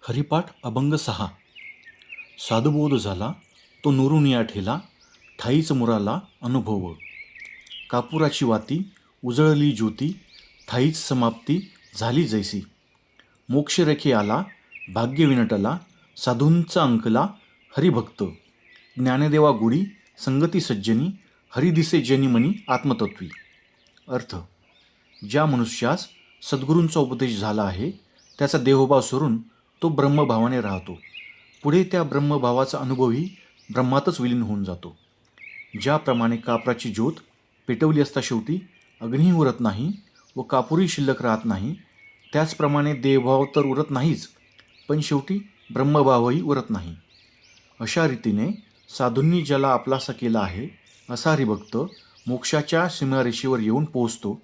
हरिपाठ अभंग 6. साधुबोध झाला तो नुरुनिया ठेला, ठाईच मुराला अनुभव. कापुराची वाती उजळली ज्योती, ठाईच समाप्ती झाली जैसी. मोक्षरेखे आला भाग्य विनटला, साधूंचा अंकला हरिभक्त. ज्ञानदेवा गुडी संगती सज्जनी, हरिदिसे जनी मनी आत्मतत्वी. अर्थ: ज्या मनुष्यास सद्गुरूंचा उपदेश झाला आहे त्याचा देहभाव सोडून तो ब्रह्मभावाने राहतो. पुढे त्या ब्रह्मभावाचा अनुभवही ब्रह्मातच विलीन होऊन जातो. ज्याप्रमाणे कापराची ज्योत पेटवली असता शेवटी अग्नीही उरत नाही व कापूरही शिल्लक राहत नाही, त्याचप्रमाणे देहभाव तर उरत नाहीच, पण शेवटी ब्रह्मभावही उरत नाही. अशा रीतीने साधूंनी ज्याला आपलासा केला आहे असा हरिभक्त मोक्षाच्या सीमारेषेवर येऊन पोहोचतो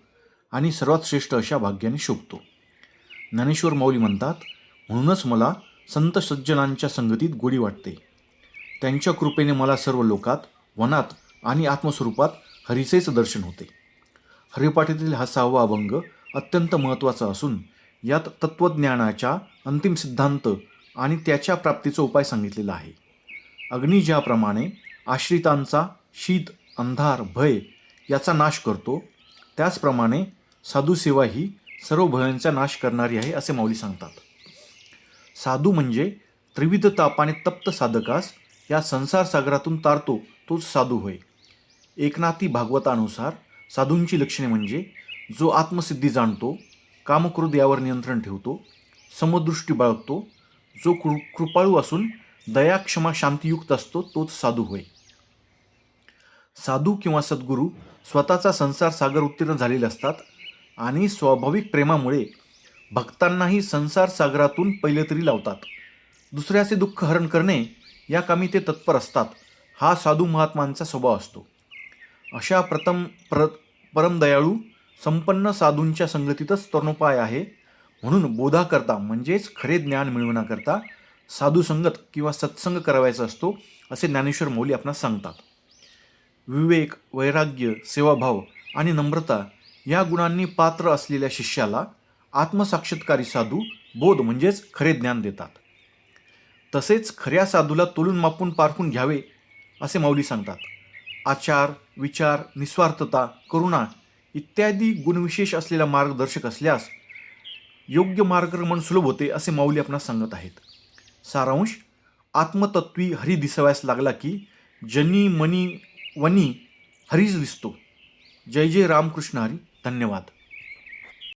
आणि सर्वात श्रेष्ठ अशा भाग्याने शोभतो. ज्ञानेश्वर माऊली म्हणतात, म्हणूनच मला संत सज्जनांच्या संगतीत गोडी वाटते. त्यांच्या कृपेने मला सर्व लोकात, वनात आणि आत्मस्वरूपात हरीचेच दर्शन होते. हरिपाठातील हा 6वा अभंग अत्यंत महत्त्वाचा असून यात तत्त्वज्ञानाच्या अंतिम सिद्धांत आणि त्याच्या प्राप्तीचा उपाय सांगितलेला आहे. अग्नी ज्याप्रमाणे आश्रितांचा शीत, अंधार, भय याचा नाश करतो, त्याचप्रमाणे साधुसेवा ही सर्व भयांचा नाश करणारी आहे असे माऊली सांगतात. साधू म्हणजे त्रिविध तापाने तप्त साधकास या संसार सागरातून तारतो तोच साधू होय. एकनाथी भागवतानुसार साधूंची लक्षणे म्हणजे जो आत्मसिद्धी जाणतो, कामक्रोध यावर नियंत्रण ठेवतो, समदृष्टी बाळगतो, जो कृपाळू असून दया, क्षमा, शांतियुक्त असतो तोच साधू होय. साधू किंवा सद्गुरू स्वतःचा संसार सागर उत्तीर्ण झालेले असतात आणि स्वाभाविक प्रेमामुळे भक्तांनाही संसार सागरातून पहिले तरी लावतात. दुसऱ्याचे दुःख हरण करणे या कामी ते तत्पर असतात. हा साधू महात्मांचा स्वभाव असतो. अशा परमदयाळू संपन्न साधूंच्या संगतीतच तरुणोपाय आहे. म्हणून बोधाकरता म्हणजेच खरे ज्ञान मिळवण्याकरता साधुसंगत किंवा सत्संग करावायचा असतो असे ज्ञानेश्वर माऊली आपणास सांगतात. विवेक, वैराग्य, सेवाभाव आणि नम्रता या गुणांनी पात्र असलेल्या शिष्याला आत्मसाक्षात्कारी साधू बोध म्हणजेच खरे ज्ञान देतात. तसेच खऱ्या साधूला तोलून मापून पारखून घ्यावे असे माऊली सांगतात. आचार, विचार, निस्वार्थता, करुणा इत्यादी गुणविशेष असलेला मार्गदर्शक असल्यास योग्य मार्गक्रमण सुलभ होते असे माऊली आपणास सांगत आहेत. सारांश: आत्मतत्वी हरी दिसावयास लागला की जनी मनी वनी हरीच दिसतो. जय जय रामकृष्ण हरी. धन्यवाद.